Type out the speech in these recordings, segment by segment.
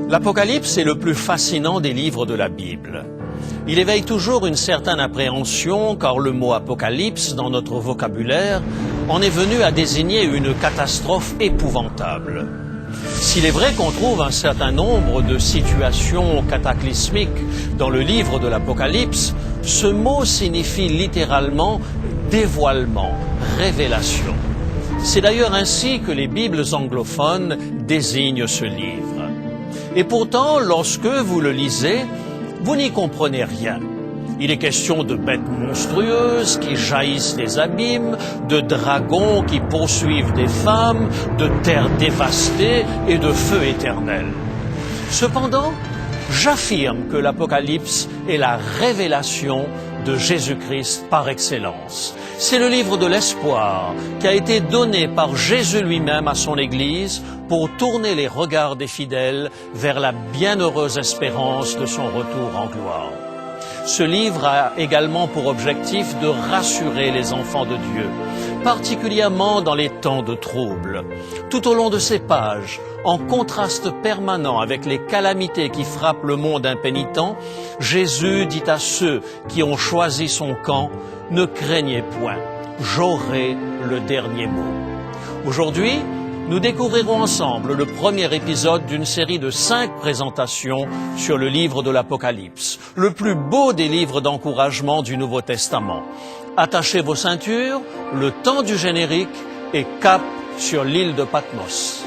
L'Apocalypse est le plus fascinant des livres de la Bible. Il éveille toujours une certaine appréhension car le mot apocalypse dans notre vocabulaire en est venu à désigner une catastrophe épouvantable. S'il est vrai qu'on trouve un certain nombre de situations cataclysmiques dans le livre de l'Apocalypse, ce mot signifie littéralement dévoilement, révélation. C'est d'ailleurs ainsi que les Bibles anglophones désignent ce livre. Et pourtant, lorsque vous le lisez, vous n'y comprenez rien. Il est question de bêtes monstrueuses qui jaillissent des abîmes, de dragons qui poursuivent des femmes, de terres dévastées et de feu éternel. Cependant, j'affirme que l'Apocalypse est la révélation de Jésus-Christ par excellence. C'est le livre de l'espoir qui a été donné par Jésus lui-même à son Église pour tourner les regards des fidèles vers la bienheureuse espérance de son retour en gloire. Ce livre a également pour objectif de rassurer les enfants de Dieu, particulièrement dans les temps de trouble. Tout au long de ces pages, en contraste permanent avec les calamités qui frappent le monde impénitent, Jésus dit à ceux qui ont choisi son camp, « Ne craignez point, j'aurai le dernier mot ». Aujourd'hui, nous découvrirons ensemble le premier épisode d'une série de 5 présentations sur le livre de l'Apocalypse, le plus beau des livres d'encouragement du Nouveau Testament. Attachez vos ceintures, le temps du générique et cap sur l'île de Patmos.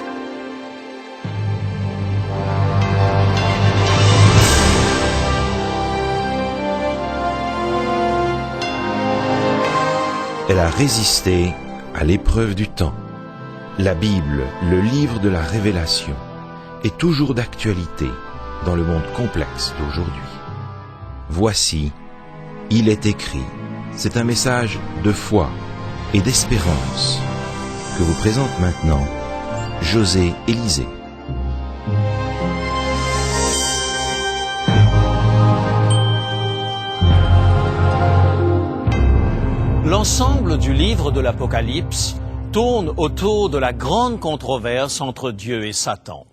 Elle a résisté à l'épreuve du temps. La Bible, le livre de la révélation, est toujours d'actualité dans le monde complexe d'aujourd'hui. Voici, il est écrit. C'est un message de foi et d'espérance que vous présente maintenant José Élisée. L'ensemble du livre de l'Apocalypse tourne autour de la grande controverse entre Dieu et Satan.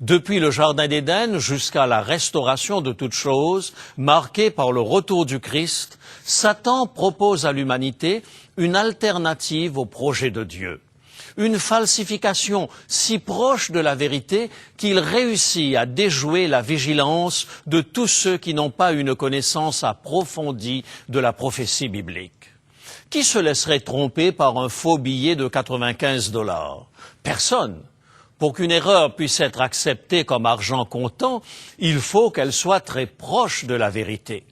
Depuis le Jardin d'Éden jusqu'à la restauration de toutes choses, marquée par le retour du Christ, Satan propose à l'humanité une alternative au projet de Dieu. Une falsification si proche de la vérité qu'il réussit à déjouer la vigilance de tous ceux qui n'ont pas une connaissance approfondie de la prophétie biblique. Qui se laisserait tromper par un faux billet de 95 $? Personne. Pour qu'une erreur puisse être acceptée comme argent comptant, il faut qu'elle soit très proche de la vérité.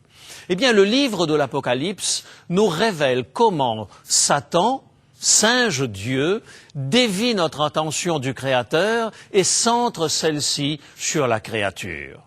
Eh bien, le livre de l'Apocalypse nous révèle comment Satan, singe Dieu, dévie notre attention du Créateur et centre celle-ci sur la créature.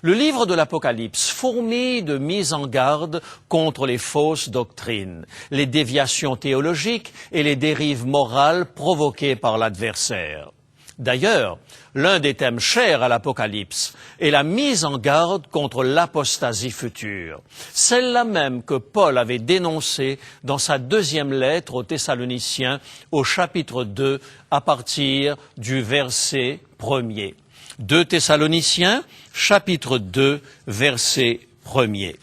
Le livre de l'Apocalypse fourmille de mises en garde contre les fausses doctrines, les déviations théologiques et les dérives morales provoquées par l'adversaire. D'ailleurs, l'un des thèmes chers à l'Apocalypse est la mise en garde contre l'apostasie future, celle-là même que Paul avait dénoncée dans sa 2e lettre aux Thessaloniciens au chapitre 2 à partir du verset 1er. 2 Thessaloniciens, chapitre 2, verset 1er.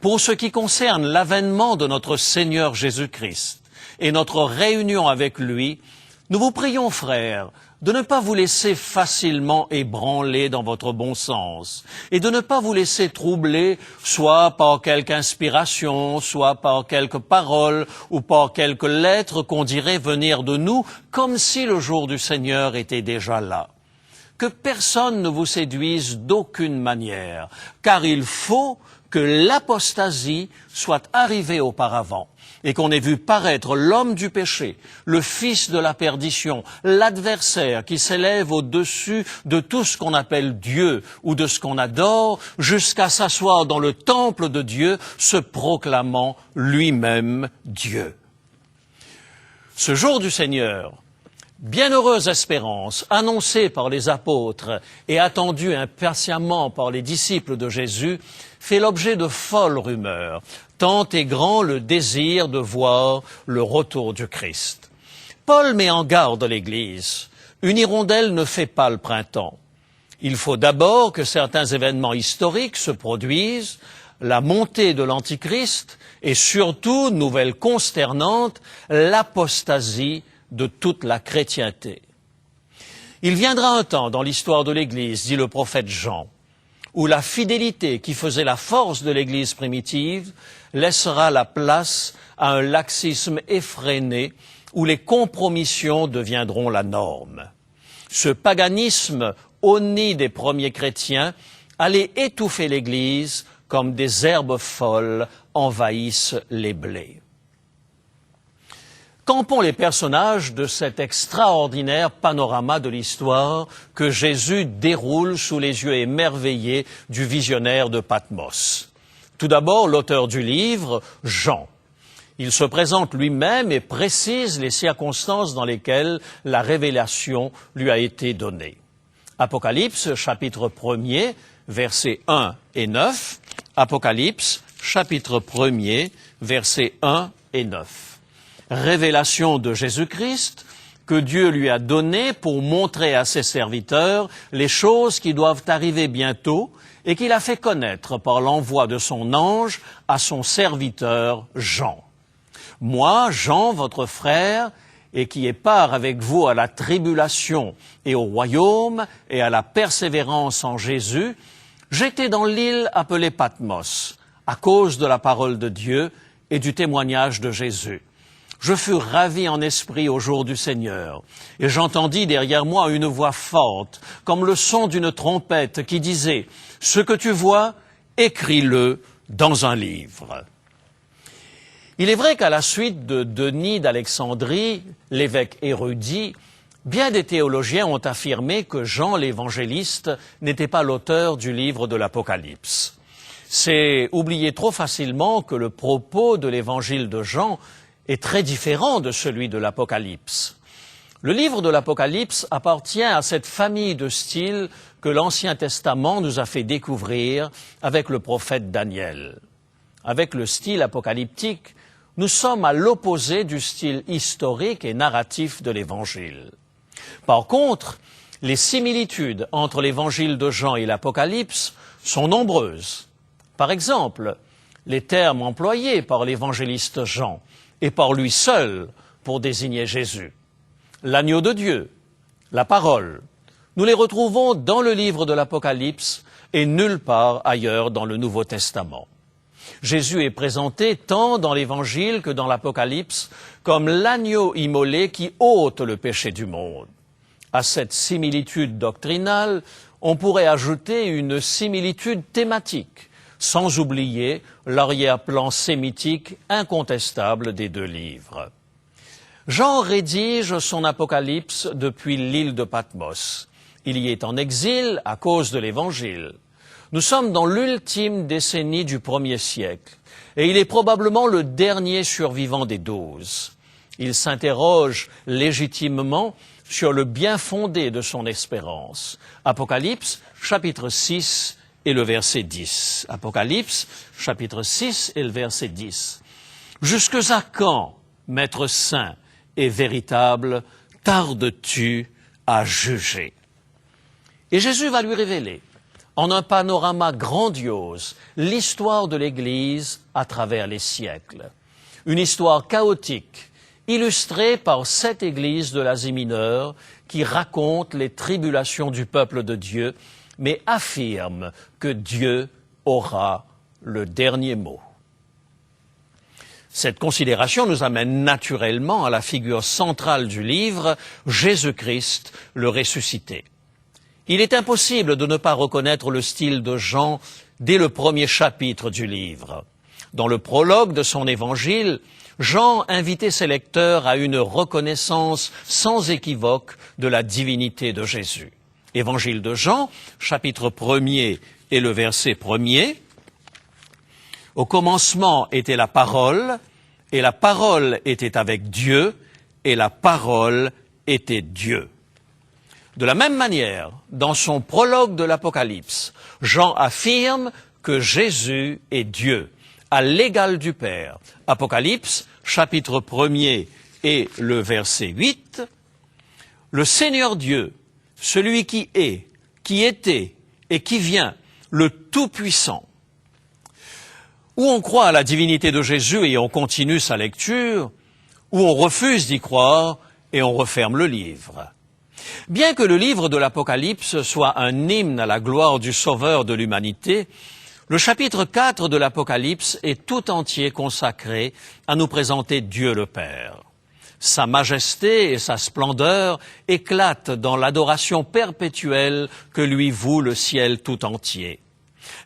Pour ce qui concerne l'avènement de notre Seigneur Jésus-Christ et notre réunion avec lui, nous vous prions, frères, de ne pas vous laisser facilement ébranler dans votre bon sens et de ne pas vous laisser troubler soit par quelque inspiration, soit par quelques paroles ou par quelques lettres qu'on dirait venir de nous comme si le jour du Seigneur était déjà là. Que personne ne vous séduise d'aucune manière, car il faut que l'apostasie soit arrivée auparavant et qu'on ait vu paraître l'homme du péché, le fils de la perdition, l'adversaire qui s'élève au-dessus de tout ce qu'on appelle Dieu ou de ce qu'on adore, jusqu'à s'asseoir dans le temple de Dieu, se proclamant lui-même Dieu. Ce jour du Seigneur, bienheureuse espérance, annoncée par les apôtres et attendue impatiemment par les disciples de Jésus, fait l'objet de folles rumeurs, tant est grand le désir de voir le retour du Christ. Paul met en garde l'Église. Une hirondelle ne fait pas le printemps. Il faut d'abord que certains événements historiques se produisent, la montée de l'Antichrist et surtout, nouvelle consternante, l'apostasie de toute la chrétienté. Il viendra un temps dans l'histoire de l'Église, dit le prophète Jean, où la fidélité qui faisait la force de l'Église primitive laissera la place à un laxisme effréné où les compromissions deviendront la norme. Ce paganisme honni des premiers chrétiens allait étouffer l'Église comme des herbes folles envahissent les blés. Campons les personnages de cet extraordinaire panorama de l'histoire que Jésus déroule sous les yeux émerveillés du visionnaire de Patmos. Tout d'abord, l'auteur du livre, Jean. Il se présente lui-même et précise les circonstances dans lesquelles la révélation lui a été donnée. Apocalypse, chapitre 1er, versets 1 et 9. Apocalypse, chapitre 1er, versets 1 et 9. Révélation de Jésus-Christ que Dieu lui a donnée pour montrer à ses serviteurs les choses qui doivent arriver bientôt et qu'il a fait connaître par l'envoi de son ange à son serviteur Jean. Moi, Jean, votre frère, et qui ai part avec vous à la tribulation et au royaume et à la persévérance en Jésus, j'étais dans l'île appelée Patmos, à cause de la parole de Dieu et du témoignage de Jésus. Je fus ravi en esprit au jour du Seigneur, et j'entendis derrière moi une voix forte, comme le son d'une trompette, qui disait « Ce que tu vois, écris-le dans un livre ». Il est vrai qu'à la suite de Denis d'Alexandrie, l'évêque érudit, bien des théologiens ont affirmé que Jean l'évangéliste n'était pas l'auteur du livre de l'Apocalypse. C'est oublier trop facilement que le propos de l'évangile de Jean est très différent de celui de l'Apocalypse. Le livre de l'Apocalypse appartient à cette famille de styles que l'Ancien Testament nous a fait découvrir avec le prophète Daniel. Avec le style apocalyptique, nous sommes à l'opposé du style historique et narratif de l'Évangile. Par contre, les similitudes entre l'Évangile de Jean et l'Apocalypse sont nombreuses. Par exemple, les termes employés par l'évangéliste Jean et par lui seul pour désigner Jésus. L'agneau de Dieu, la parole, nous les retrouvons dans le livre de l'Apocalypse et nulle part ailleurs dans le Nouveau Testament. Jésus est présenté tant dans l'Évangile que dans l'Apocalypse comme l'agneau immolé qui ôte le péché du monde. À cette similitude doctrinale, on pourrait ajouter une similitude thématique, sans oublier l'arrière-plan sémitique incontestable des deux livres. Jean rédige son Apocalypse depuis l'île de Patmos. Il y est en exil à cause de l'Évangile. Nous sommes dans l'ultime décennie du 1er siècle et il est probablement le dernier survivant des 12. Il s'interroge légitimement sur le bien fondé de son espérance. Apocalypse, chapitre 6 et le verset 10. Apocalypse, chapitre 6 et le verset 10. « Jusque à quand, Maître saint et véritable, tardes-tu à juger ?» Et Jésus va lui révéler, en un panorama grandiose, l'histoire de l'Église à travers les siècles. Une histoire chaotique, illustrée par 7 églises de l'Asie mineure qui racontent les tribulations du peuple de Dieu, mais affirment que Dieu aura le dernier mot. Cette considération nous amène naturellement à la figure centrale du livre, Jésus-Christ, le ressuscité. Il est impossible de ne pas reconnaître le style de Jean dès le premier chapitre du livre. Dans le prologue de son évangile, Jean invitait ses lecteurs à une reconnaissance sans équivoque de la divinité de Jésus. Évangile de Jean, chapitre 1er et le verset 1er. « Au commencement était la parole, et la parole était avec Dieu, et la parole était Dieu. » De la même manière, dans son prologue de l'Apocalypse, Jean affirme que Jésus est Dieu, à l'égal du Père. Apocalypse, chapitre 1er et le verset 8. « Le Seigneur Dieu, celui qui est, qui était et qui vient, le Tout-Puissant. Ou on croit à la divinité de Jésus et on continue sa lecture, ou on refuse d'y croire et on referme le livre. Bien que le livre de l'Apocalypse soit un hymne à la gloire du Sauveur de l'humanité, le chapitre 4 de l'Apocalypse est tout entier consacré à nous présenter Dieu le Père. Sa majesté et sa splendeur éclatent dans l'adoration perpétuelle que lui voue le ciel tout entier.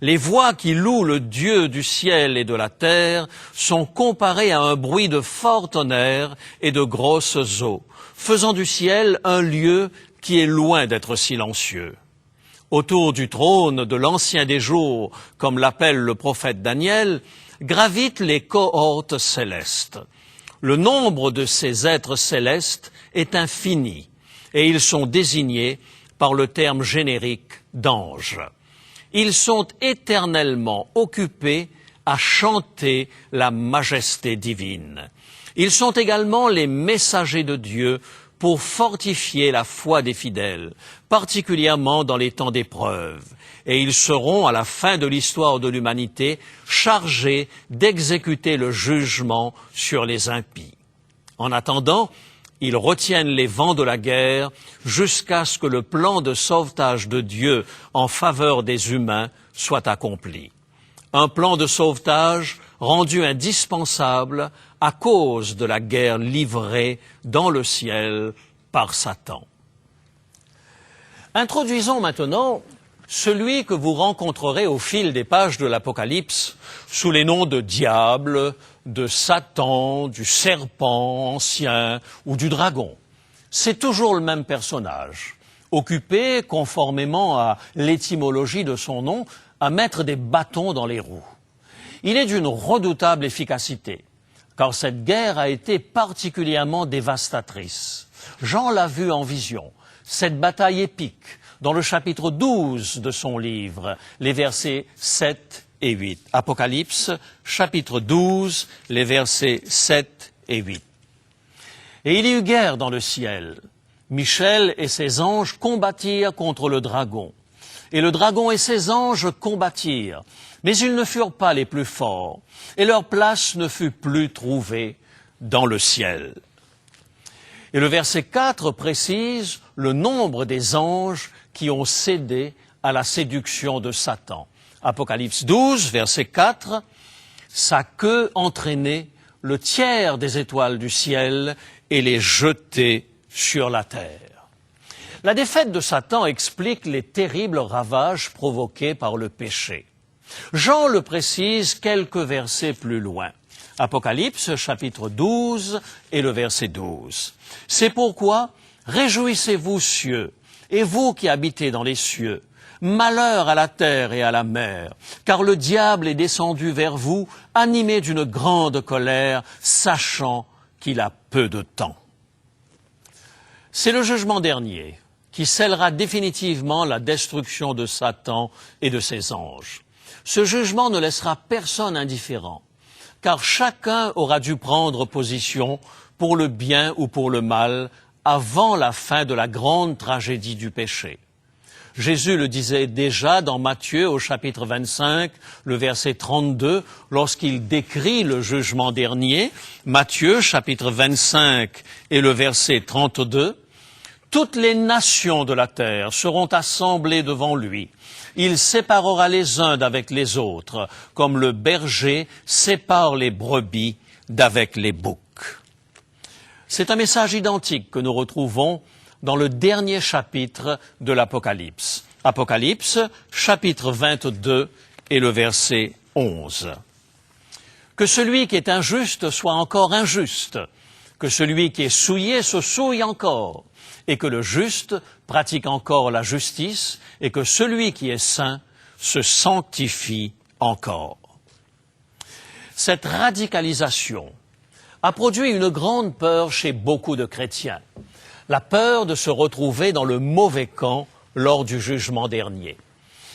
Les voix qui louent le Dieu du ciel et de la terre sont comparées à un bruit de fort tonnerre et de grosses eaux, faisant du ciel un lieu qui est loin d'être silencieux. Autour du trône de l'Ancien des Jours, comme l'appelle le prophète Daniel, gravitent les cohortes célestes. Le nombre de ces êtres célestes est infini, et ils sont désignés par le terme générique d'anges. Ils sont éternellement occupés à chanter la majesté divine. Ils sont également les messagers de Dieu pour fortifier la foi des fidèles, particulièrement dans les temps d'épreuve. Et ils seront, à la fin de l'histoire de l'humanité, chargés d'exécuter le jugement sur les impies. En attendant, ils retiennent les vents de la guerre jusqu'à ce que le plan de sauvetage de Dieu en faveur des humains soit accompli. Un plan de sauvetage rendu indispensable à cause de la guerre livrée dans le ciel par Satan. Introduisons maintenant celui que vous rencontrerez au fil des pages de l'Apocalypse sous les noms de diable, de Satan, du serpent ancien ou du dragon. C'est toujours le même personnage, occupé, conformément à l'étymologie de son nom, à mettre des bâtons dans les roues. Il est d'une redoutable efficacité, car cette guerre a été particulièrement dévastatrice. Jean l'a vu en vision, cette bataille épique, dans le chapitre 12 de son livre, les versets 7 et 8. Apocalypse, chapitre 12, les versets 7 et 8. Et il y eut guerre dans le ciel. Michel et ses anges combattirent contre le dragon. Et le dragon et ses anges combattirent. Mais ils ne furent pas les plus forts, et leur place ne fut plus trouvée dans le ciel. Et le verset 4 précise le nombre des anges qui ont cédé à la séduction de Satan. Apocalypse 12, verset 4, « Sa queue entraînait le tiers des étoiles du ciel et les jetait sur la terre. » La défaite de Satan explique les terribles ravages provoqués par le péché. Jean le précise quelques versets plus loin. Apocalypse, chapitre 12 et le verset 12. « C'est pourquoi, réjouissez-vous, cieux, et vous qui habitez dans les cieux, malheur à la terre et à la mer, car le diable est descendu vers vous, animé d'une grande colère, sachant qu'il a peu de temps. » C'est le jugement dernier qui scellera définitivement la destruction de Satan et de ses anges. Ce jugement ne laissera personne indifférent, car chacun aura dû prendre position pour le bien ou pour le mal avant la fin de la grande tragédie du péché. Jésus le disait déjà dans Matthieu au chapitre 25, le verset 32, lorsqu'il décrit le jugement dernier. Matthieu chapitre 25 et le verset 32. « Toutes les nations de la terre seront assemblées devant lui. Il séparera les uns d'avec les autres, comme le berger sépare les brebis d'avec les boucs. » C'est un message identique que nous retrouvons dans le dernier chapitre de l'Apocalypse. Apocalypse, chapitre 22 et le verset 11. Que celui qui est injuste soit encore injuste, que celui qui est souillé se souille encore, et que le juste pratique encore la justice, et que celui qui est saint se sanctifie encore. Cette radicalisation a produit une grande peur chez beaucoup de chrétiens, la peur de se retrouver dans le mauvais camp lors du jugement dernier.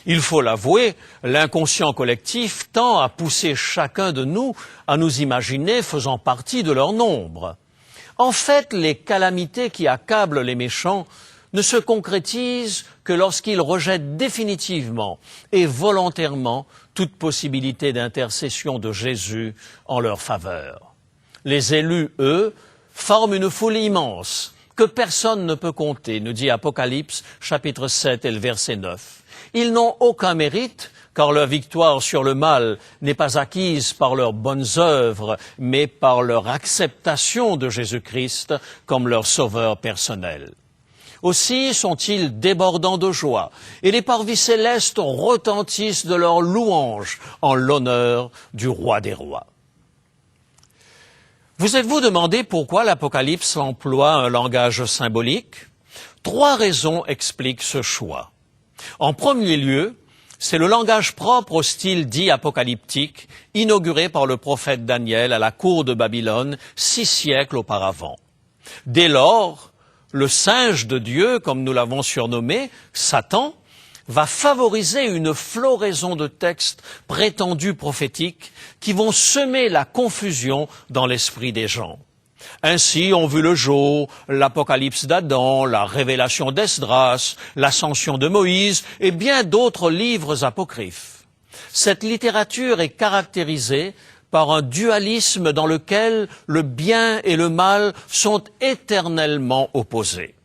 Il faut l'avouer, l'inconscient collectif tend à pousser chacun de nous à nous imaginer faisant partie de leur nombre. En fait, les calamités qui accablent les méchants ne se concrétisent que lorsqu'ils rejettent définitivement et volontairement toute possibilité d'intercession de Jésus en leur faveur. Les élus, eux, forment une foule immense que personne ne peut compter, nous dit Apocalypse, chapitre 7 et le verset 9. Ils n'ont aucun mérite, car leur victoire sur le mal n'est pas acquise par leurs bonnes œuvres, mais par leur acceptation de Jésus-Christ comme leur sauveur personnel. Aussi sont-ils débordants de joie, et les parvis célestes retentissent de leurs louanges en l'honneur du roi des rois. Vous êtes-vous demandé pourquoi l'Apocalypse emploie un langage symbolique? 3 raisons expliquent ce choix. En premier lieu, c'est le langage propre au style dit apocalyptique, inauguré par le prophète Daniel à la cour de Babylone 6 siècles auparavant. Dès lors, le singe de Dieu, comme nous l'avons surnommé, Satan, va favoriser une floraison de textes prétendus prophétiques qui vont semer la confusion dans l'esprit des gens. Ainsi ont vu le jour l'Apocalypse d'Adam, la Révélation d'Esdras, l'Ascension de Moïse et bien d'autres livres apocryphes. Cette littérature est caractérisée par un dualisme dans lequel le bien et le mal sont éternellement opposés.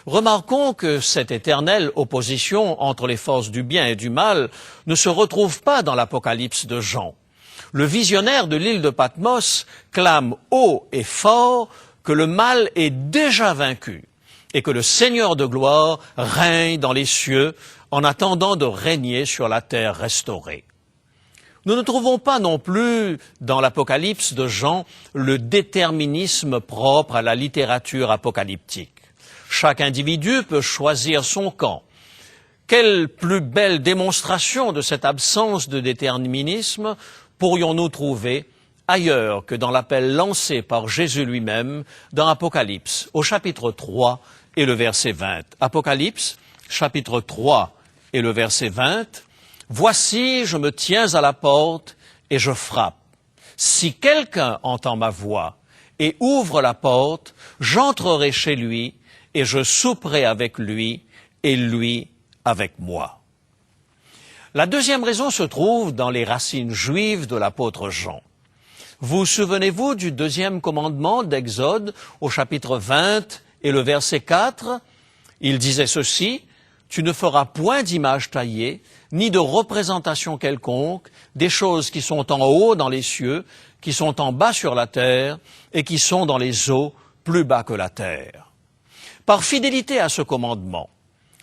Remarquons que cette éternelle opposition entre les forces du bien et du mal ne se retrouve pas dans l'Apocalypse de Jean. Le visionnaire de l'île de Patmos clame haut et fort que le mal est déjà vaincu et que le Seigneur de gloire règne dans les cieux en attendant de régner sur la terre restaurée. Nous ne trouvons pas non plus dans l'Apocalypse de Jean le déterminisme propre à la littérature apocalyptique. Chaque individu peut choisir son camp. Quelle plus belle démonstration de cette absence de déterminisme pourrions-nous trouver ailleurs que dans l'appel lancé par Jésus lui-même dans Apocalypse, au chapitre 3 et le verset 20. Apocalypse, chapitre 3 et le verset 20. « Voici, je me tiens à la porte et je frappe. Si quelqu'un entend ma voix et ouvre la porte, j'entrerai chez lui et je souperai avec lui et lui avec moi. » La deuxième raison se trouve dans les racines juives de l'apôtre Jean. Vous souvenez-vous du 2e commandement d'Exode au chapitre 20 et le verset 4? Il disait ceci: « Tu ne feras point d'image taillée, ni de représentation quelconque, des choses qui sont en haut dans les cieux, qui sont en bas sur la terre, et qui sont dans les eaux plus bas que la terre. » Par fidélité à ce commandement,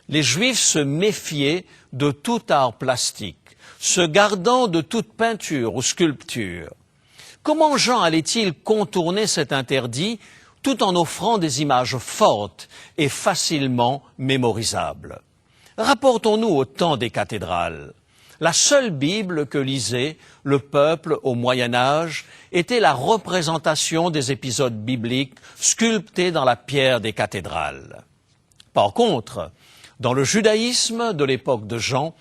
les Juifs se méfiaient de tout art plastique, se gardant de toute peinture ou sculpture. Comment Jean allait-il contourner cet interdit tout en offrant des images fortes et facilement mémorisables? Rapportons-nous au temps des cathédrales. La seule Bible que lisait le peuple au Moyen Âge était la représentation des épisodes bibliques sculptés dans la pierre des cathédrales. Par contre, dans le judaïsme de l'époque de Jean,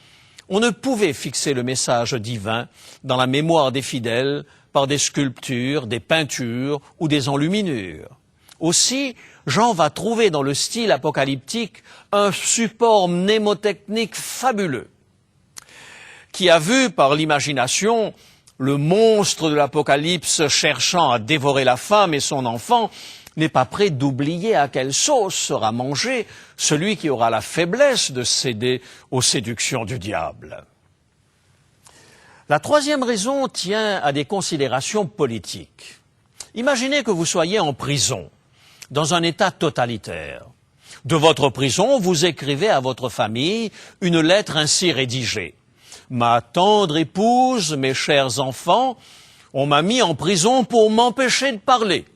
on ne pouvait fixer le message divin dans la mémoire des fidèles par des sculptures, des peintures ou des enluminures. Aussi, Jean va trouver dans le style apocalyptique un support mnémotechnique fabuleux, qui a vu par l'imagination le monstre de l'Apocalypse cherchant à dévorer la femme et son enfant, n'est pas prêt d'oublier à quelle sauce sera mangé celui qui aura la faiblesse de céder aux séductions du diable. La troisième raison tient à des considérations politiques. Imaginez que vous soyez en prison, dans un état totalitaire. De votre prison, vous écrivez à votre famille une lettre ainsi rédigée. « Ma tendre épouse, mes chers enfants, on m'a mis en prison pour m'empêcher de parler.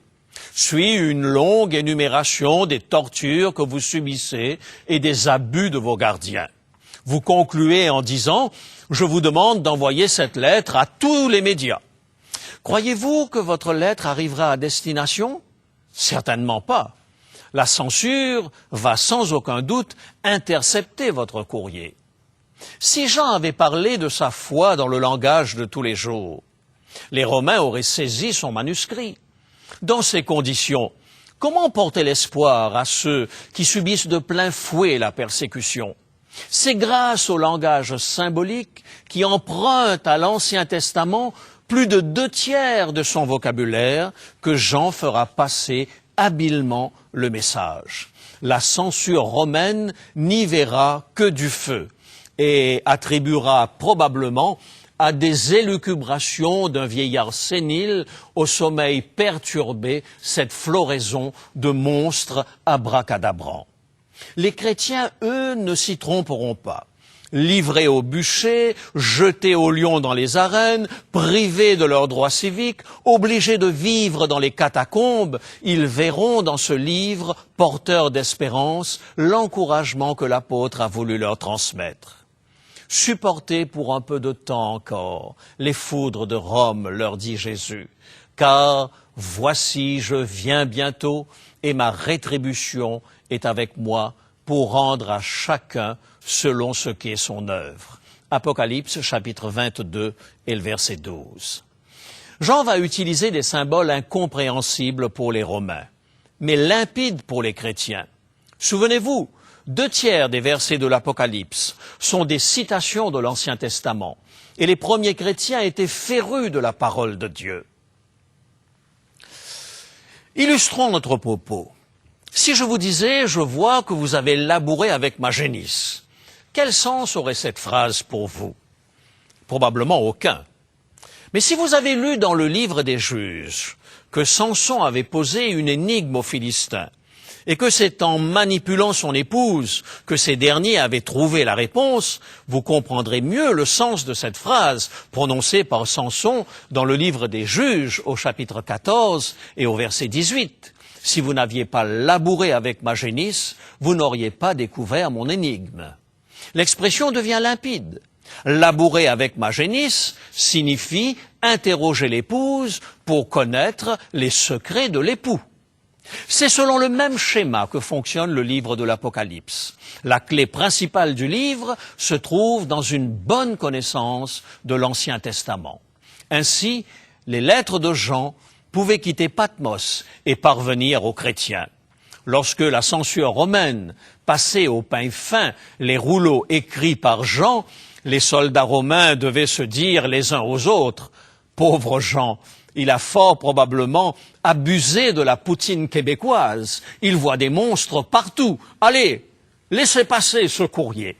Suit une longue énumération des tortures que vous subissez et des abus de vos gardiens. Vous concluez en disant « Je vous demande d'envoyer cette lettre à tous les médias. » Croyez-vous que votre lettre arrivera à destination? Certainement pas. La censure va sans aucun doute intercepter votre courrier. Si Jean avait parlé de sa foi dans le langage de tous les jours, les Romains auraient saisi son manuscrit. Dans ces conditions, Comment porter l'espoir à ceux qui subissent de plein fouet la persécution? C'est grâce au langage symbolique qui emprunte à l'Ancien Testament plus de 2/3 de son vocabulaire que Jean fera passer habilement le message. La censure romaine n'y verra que du feu et attribuera probablement à des élucubrations d'un vieillard sénile au sommeil perturbé cette floraison de monstres abracadabrants. Les chrétiens, eux, ne s'y tromperont pas. Livrés au bûcher, jetés aux lions dans les arènes, privés de leurs droits civiques, obligés de vivre dans les catacombes, ils verront dans ce livre, porteur d'espérance, l'encouragement que l'apôtre a voulu leur transmettre. Supportez pour un peu de temps encore les foudres de Rome, leur dit Jésus, car voici je viens bientôt et ma rétribution est avec moi pour rendre à chacun selon ce qu'est son œuvre. Apocalypse chapitre 22 et le verset 12. Jean va utiliser des symboles incompréhensibles pour les Romains, mais limpides pour les chrétiens. Souvenez-vous, 2/3 des versets de l'Apocalypse sont des citations de l'Ancien Testament, et les premiers chrétiens étaient férus de la parole de Dieu. Illustrons notre propos. Si je vous disais « Je vois que vous avez labouré avec ma génisse », quel sens aurait cette phrase pour vous? Probablement aucun. Mais si vous avez lu dans le livre des Juges que Samson avait posé une énigme aux Philistins, et que c'est en manipulant son épouse que ces derniers avaient trouvé la réponse, vous comprendrez mieux le sens de cette phrase prononcée par Samson dans le livre des Juges au chapitre 14 et au verset 18. Si vous n'aviez pas labouré avec ma génisse, vous n'auriez pas découvert mon énigme. L'expression devient limpide. Labourer avec ma génisse signifie interroger l'épouse pour connaître les secrets de l'époux. C'est selon le même schéma que fonctionne le livre de l'Apocalypse. La clé principale du livre se trouve dans une bonne connaissance de l'Ancien Testament. Ainsi, les lettres de Jean pouvaient quitter Patmos et parvenir aux chrétiens. Lorsque la censure romaine passait au pain fin les rouleaux écrits par Jean, les soldats romains devaient se dire les uns aux autres « Pauvre Jean, il a fort probablement abusé de la poutine québécoise. Il voit des monstres partout. Allez, laissez passer ce courrier. »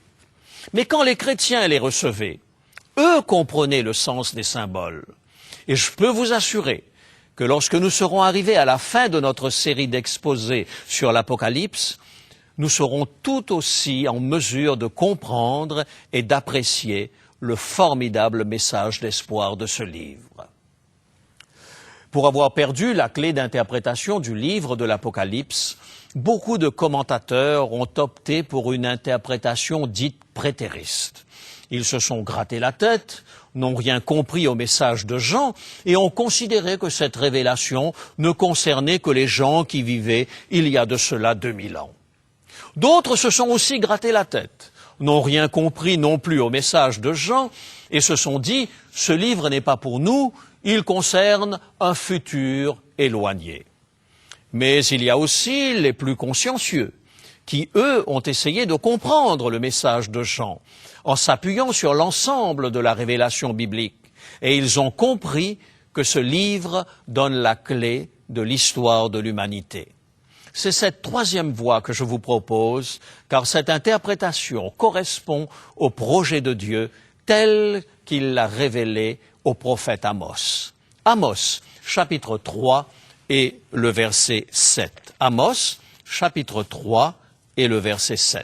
Mais quand les chrétiens les recevaient, eux comprenaient le sens des symboles. Et je peux vous assurer que lorsque nous serons arrivés à la fin de notre série d'exposés sur l'Apocalypse, nous serons tout aussi en mesure de comprendre et d'apprécier le formidable message d'espoir de ce livre. Pour avoir perdu la clé d'interprétation du livre de l'Apocalypse, beaucoup de commentateurs ont opté pour une interprétation dite prétériste. Ils se sont grattés la tête, n'ont rien compris au message de Jean et ont considéré que cette révélation ne concernait que les gens qui vivaient il y a de cela 2000 ans. D'autres se sont aussi grattés la tête, n'ont rien compris non plus au message de Jean et se sont dit « ce livre n'est pas pour nous, il concerne un futur éloigné ». Mais il y a aussi les plus consciencieux qui, eux, ont essayé de comprendre le message de Jean en s'appuyant sur l'ensemble de la révélation biblique. Et ils ont compris que ce livre donne la clé de l'histoire de l'humanité. C'est cette troisième voie que je vous propose, car cette interprétation correspond au projet de Dieu tel qu'il l'a révélé au prophète Amos. Amos, chapitre 3 et le verset 7. Amos, chapitre 3 et le verset 7.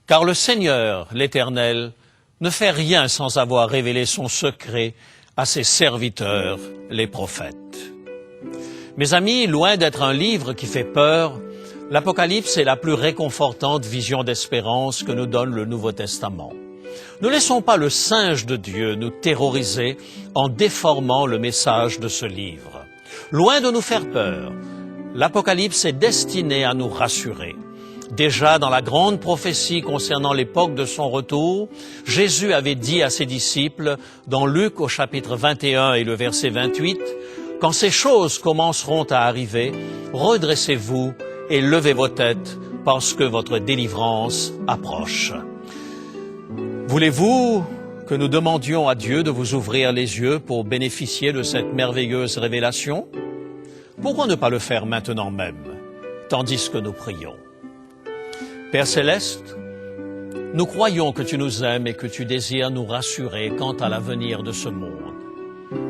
Car le Seigneur, l'Éternel, ne fait rien sans avoir révélé son secret à ses serviteurs, les prophètes. Mes amis, loin d'être un livre qui fait peur, l'Apocalypse est la plus réconfortante vision d'espérance que nous donne le Nouveau Testament. Ne laissons pas le singe de Dieu nous terroriser en déformant le message de ce livre. Loin de nous faire peur, l'Apocalypse est destiné à nous rassurer. Déjà dans la grande prophétie concernant l'époque de son retour, Jésus avait dit à ses disciples, dans Luc au chapitre 21 et le verset 28, « Quand ces choses commenceront à arriver, redressez-vous et levez vos têtes parce que votre délivrance approche. Voulez-vous que nous demandions à Dieu de vous ouvrir les yeux pour bénéficier de cette merveilleuse révélation? Pourquoi ne pas le faire maintenant même, tandis que nous prions? Père Céleste, nous croyons que tu nous aimes et que tu désires nous rassurer quant à l'avenir de ce monde.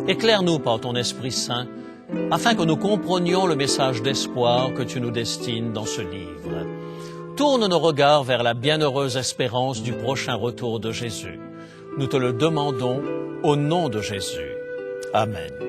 Éclaire-nous par ton Esprit Saint, afin que nous comprenions le message d'espoir que tu nous destines dans ce livre. Tourne nos regards vers la bienheureuse espérance du prochain retour de Jésus. Nous te le demandons au nom de Jésus. Amen.